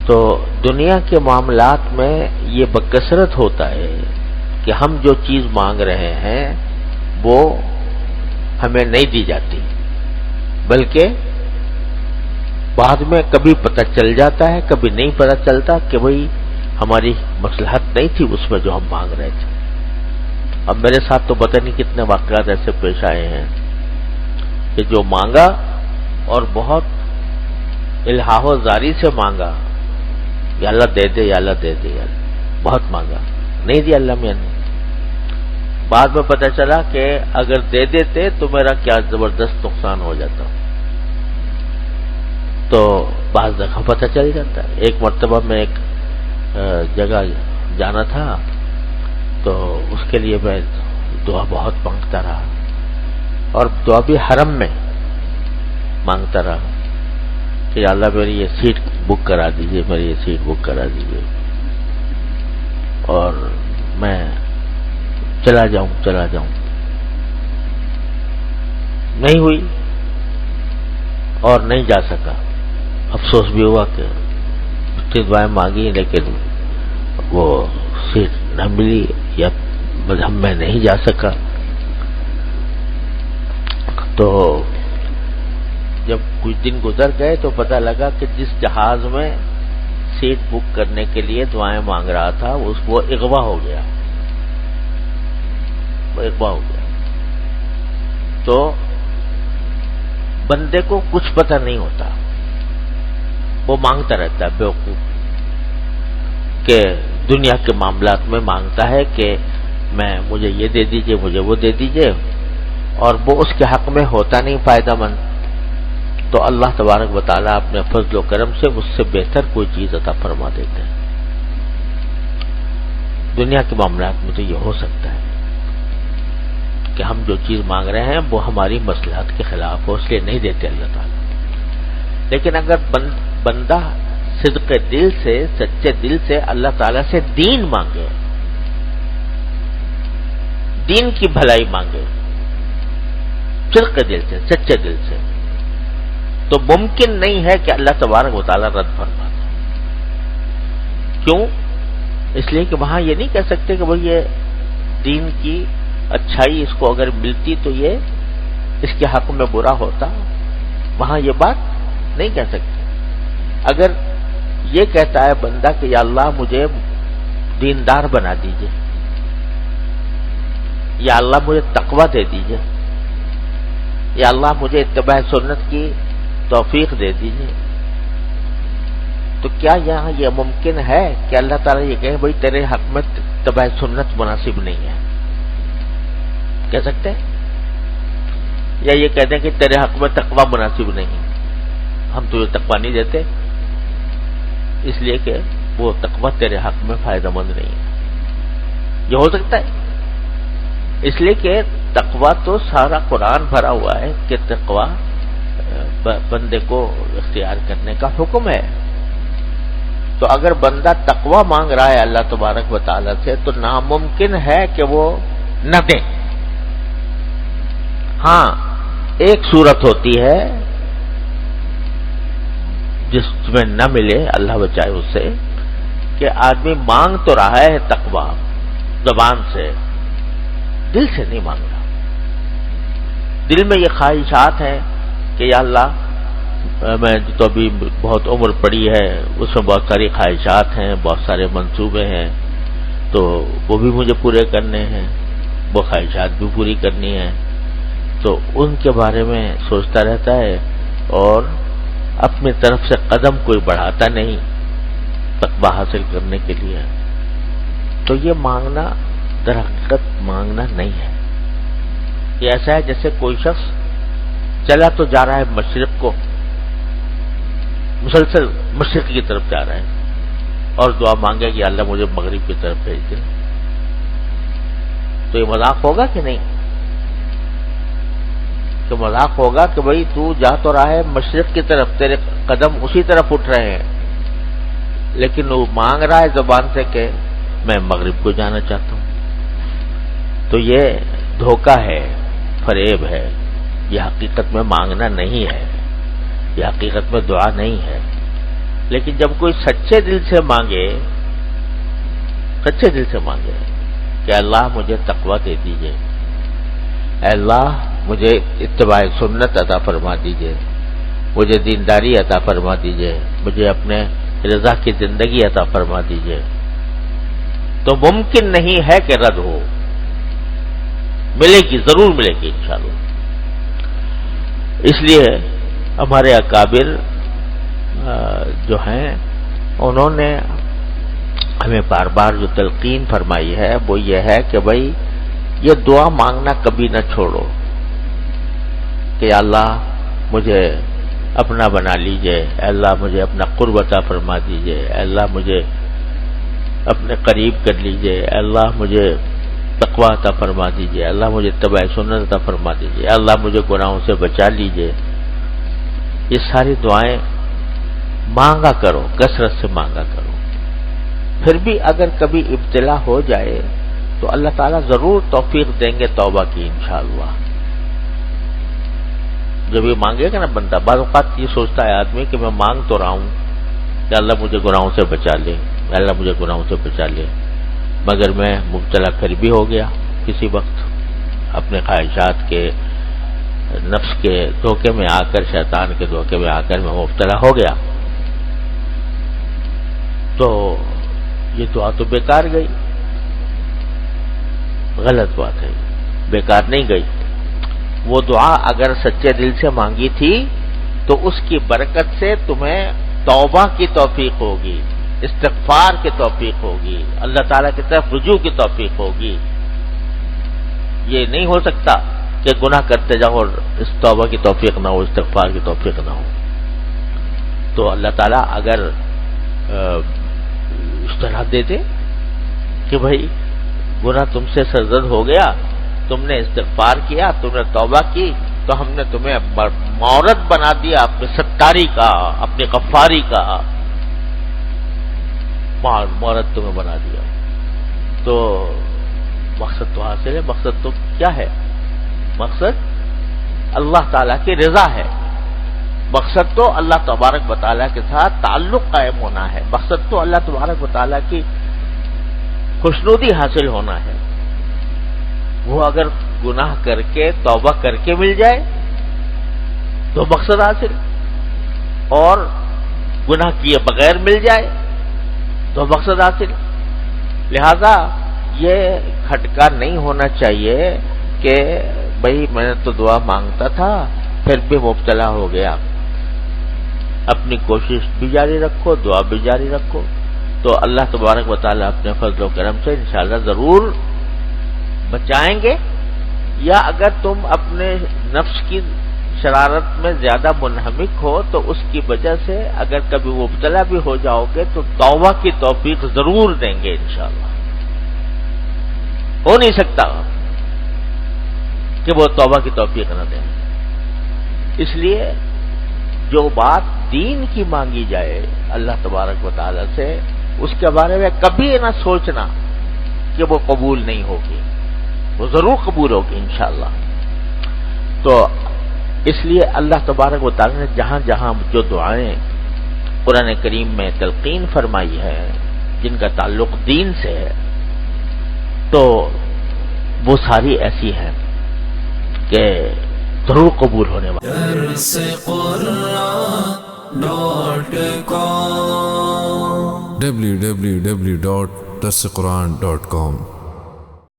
تو دنیا کے معاملات میں یہ بکثرت ہوتا ہے کہ ہم جو چیز مانگ رہے ہیں وہ ہمیں نہیں دی جاتی، بلکہ بعد میں کبھی پتہ چل جاتا ہے، کبھی نہیں پتہ چلتا کہ بھئی ہماری مصلحت نہیں تھی اس میں جو ہم مانگ رہے تھے۔ اب میرے ساتھ تو پتہ نہیں کتنے واقعات ایسے پیش آئے ہیں کہ جو مانگا اور بہت الحاح و زاری سے مانگا، یا اللہ دے دے، یا اللہ دے دے، یا اللہ، بہت مانگا، نہیں دیا اللہ میاں نے۔ بعد میں پتہ چلا کہ اگر دے دیتے تو میرا کیا زبردست نقصان ہو جاتا۔ تو بعض دفعہ پتہ چل جاتا ہے۔ ایک مرتبہ میں ایک جگہ جانا تھا تو اس کے لیے میں دعا بہت مانگتا رہا، اور دعا بھی حرم میں مانگتا رہا کہ یا اللہ میری یہ سیٹ بک کرا دیجئے، میری یہ سیٹ بک کرا دیجئے، اور میں چلا جاؤں۔ نہیں ہوئی اور نہیں جا سکا۔ افسوس بھی ہوا کہ اتنی دعائیں مانگی لیکن وہ سیٹ نہ ملی، یا مذہب میں نہیں جا سکا۔ تو جب کچھ دن گزر گئے تو پتہ لگا کہ جس جہاز میں سیٹ بک کرنے کے لیے دعائیں مانگ رہا تھا وہ اغوا ہو گیا، تو بندے کو کچھ پتہ نہیں ہوتا، وہ مانگتا رہتا ہے بیوقوف، کہ دنیا کے معاملات میں مانگتا ہے کہ مجھے یہ دے دیجئے، مجھے وہ دے دیجئے، اور وہ اس کے حق میں ہوتا نہیں فائدہ مند۔ تو اللہ تبارک و تعالیٰ اپنے فضل و کرم سے اس سے بہتر کوئی چیز عطا فرما دیتے ہیں۔ دنیا کے معاملات میں تو یہ ہو سکتا ہے کہ ہم جو چیز مانگ رہے ہیں وہ ہماری مصلحت کے خلاف ہو، اس لیے نہیں دیتے اللہ تعالیٰ۔ لیکن اگر بندہ صدق دل سے، سچے دل سے اللہ تعالیٰ سے دین مانگے، دین کی بھلائی مانگے، صدق دل سے، سچے دل سے، تو ممکن نہیں ہے کہ اللہ تبارک و تعالیٰ رد فرما دے۔ کیوں؟ اس لیے کہ وہاں یہ نہیں کہہ سکتے کہ بھئی یہ دین کی اچھائی اس کو اگر ملتی تو یہ اس کے حق میں برا ہوتا، وہاں یہ بات نہیں کہہ سکتے۔ اگر یہ کہتا ہے بندہ کہ یا اللہ مجھے دیندار بنا دیجئے، یا اللہ مجھے تقوی دے دیجئے، یا اللہ مجھے اتباع سنت کی توفیق دے دیجئے، تو کیا یہاں یہ ممکن ہے کہ اللہ تعالیٰ یہ کہے بھئی تیرے حق میں اتباع سنت مناسب نہیں ہے؟ کہہ سکتے ہیں؟ یا یہ کہتے ہیں کہ تیرے حق میں تقوی مناسب نہیں، ہم تجھے تقوی نہیں دیتے اس لیے کہ وہ تقوی تیرے حق میں فائدہ مند نہیں ہے؟ یہ ہو سکتا ہے؟ اس لیے کہ تقوی تو سارا قرآن بھرا ہوا ہے کہ تقوی بندے کو اختیار کرنے کا حکم ہے۔ تو اگر بندہ تقوی مانگ رہا ہے اللہ تبارک و تعالیٰ سے تو ناممکن ہے کہ وہ نہ دے۔ ہاں ایک صورت ہوتی ہے جس میں نہ ملے، اللہ بچائے اس سے، کہ آدمی مانگ تو رہا ہے تقوی زبان سے، دل سے نہیں مانگ رہا۔ دل میں یہ خواہشات ہیں کہ یا اللہ میں تو ابھی بہت عمر پڑی ہے، اس میں بہت ساری خواہشات ہیں، بہت سارے منصوبے ہیں، تو وہ بھی مجھے پورے کرنے ہیں، وہ خواہشات بھی پوری کرنی ہیں، تو ان کے بارے میں سوچتا رہتا ہے اور اپنی طرف سے قدم کوئی بڑھاتا نہیں تقوی حاصل کرنے کے لیے۔ تو یہ مانگنا در حقیقت مانگنا نہیں ہے۔ یہ ایسا ہے جیسے کوئی شخص چلا تو جا رہا ہے مشرق کو، مسلسل مشرق کی طرف جا رہا ہے، اور دعا مانگے کہ اللہ مجھے مغرب کی طرف بھیج دے، تو یہ مذاق ہوگا کہ نہیں؟ تو مذاق ہوگا کہ بھئی تو جا تو رہا ہے مشرق کی طرف، تیرے قدم اسی طرف اٹھ رہے ہیں، لیکن وہ مانگ رہا ہے زبان سے کہ میں مغرب کو جانا چاہتا ہوں۔ تو یہ دھوکہ ہے، فریب ہے، یہ حقیقت میں مانگنا نہیں ہے، یہ حقیقت میں دعا نہیں ہے۔ لیکن جب کوئی سچے دل سے مانگے کہ اللہ مجھے تقوی دے دیجئے، اے اللہ مجھے اتباع سنت عطا فرما دیجئے، مجھے دینداری عطا فرما دیجئے، مجھے اپنے رضا کی زندگی عطا فرما دیجئے، تو ممکن نہیں ہے کہ رد ہو، ملے گی، ضرور ملے گی انشاءاللہ۔ اس لیے ہمارے اکابر جو ہیں انہوں نے ہمیں بار بار جو تلقین فرمائی ہے وہ یہ ہے کہ بھائی یہ دعا مانگنا کبھی نہ چھوڑو کہ اللہ مجھے اپنا بنا لیجئے، اللہ مجھے اپنا قرب عطا فرما دیجئے، اللہ مجھے اپنے قریب کر لیجئے، اللہ مجھے تقوی عطا فرما دیجئے، اللہ مجھے اتباع سنت عطا فرما دیجئے، اللہ مجھے گناہوں سے بچا لیجئے۔ یہ ساری دعائیں مانگا کرو، کثرت سے مانگا کرو۔ پھر بھی اگر کبھی ابتلا ہو جائے تو اللہ تعالیٰ ضرور توفیق دیں گے توبہ کی انشاءاللہ۔ جب یہ مانگے گا نا بندہ، بعض اوقات یہ سوچتا ہے آدمی کہ میں مانگ تو رہا ہوں کہ اللہ مجھے گناہوں سے بچا لے، اللہ مجھے گناہوں سے بچا لے، مگر میں مبتلا پھر بھی ہو گیا کسی وقت اپنے خواہشات کے، نفس کے دھوکے میں آ کر، شیطان کے دھوکے میں آ کر میں مبتلا ہو گیا، تو یہ دعا تو بیکار گئی، غلط بات ہے، بیکار نہیں گئی۔ وہ دعا اگر سچے دل سے مانگی تھی تو اس کی برکت سے تمہیں توبہ کی توفیق ہوگی، استغفار کی توفیق ہوگی، اللہ تعالیٰ کی طرف رجوع کی توفیق ہوگی۔ یہ نہیں ہو سکتا کہ گناہ کرتے جاؤ اور اس توبہ کی توفیق نہ ہو، استغفار کی توفیق نہ ہو۔ تو اللہ تعالیٰ اگر اصطلاح دے دے کہ بھائی گناہ تم سے سرزد ہو گیا، تم نے استغفار کیا، تم نے توبہ کی، تو ہم نے تمہیں مورد بنا دیا اپنی ستاری کا، اپنی غفاری کا مورد تمہیں بنا دیا، تو مقصد تو حاصل ہے۔ مقصد تو کیا ہے؟ مقصد اللہ تعالیٰ کی رضا ہے، مقصد تو اللہ تبارک و تعالیٰ کے ساتھ تعلق قائم ہونا ہے، مقصد تو اللہ تبارک و تعالیٰ کی خوشنودی حاصل ہونا ہے۔ وہ اگر گناہ کر کے توبہ کر کے مل جائے تو مقصد حاصل، اور گناہ کیے بغیر مل جائے تو مقصد حاصل۔ لہذا یہ کھٹکا نہیں ہونا چاہیے کہ بھئی میں نے تو دعا مانگتا تھا پھر بھی مبتلا ہو گیا۔ اپنی کوشش بھی جاری رکھو، دعا بھی جاری رکھو، تو اللہ تبارک و تعالیٰ اپنے فضل و کرم سے انشاءاللہ ضرور بچائیں گے۔ یا اگر تم اپنے نفس کی شرارت میں زیادہ منہمک ہو تو اس کی وجہ سے اگر کبھی مبتلا بھی ہو جاؤ گے تو توبہ کی توفیق ضرور دیں گے انشاءاللہ۔ ہو نہیں سکتا کہ وہ توبہ کی توفیق نہ دیں۔ اس لیے جو بات دین کی مانگی جائے اللہ تبارک و تعالی سے، اس کے بارے میں کبھی نہ سوچنا کہ وہ قبول نہیں ہوگی، وہ ضرور قبول ہوگی انشاءاللہ۔ تو اس لیے اللہ تبارک و تعالی نے جہاں جہاں جو دعائیں قرآن کریم میں تلقین فرمائی ہے جن کا تعلق دین سے ہے، تو وہ ساری ایسی ہیں کہ ضرور قبول ہونے والی۔ www.darsequran.com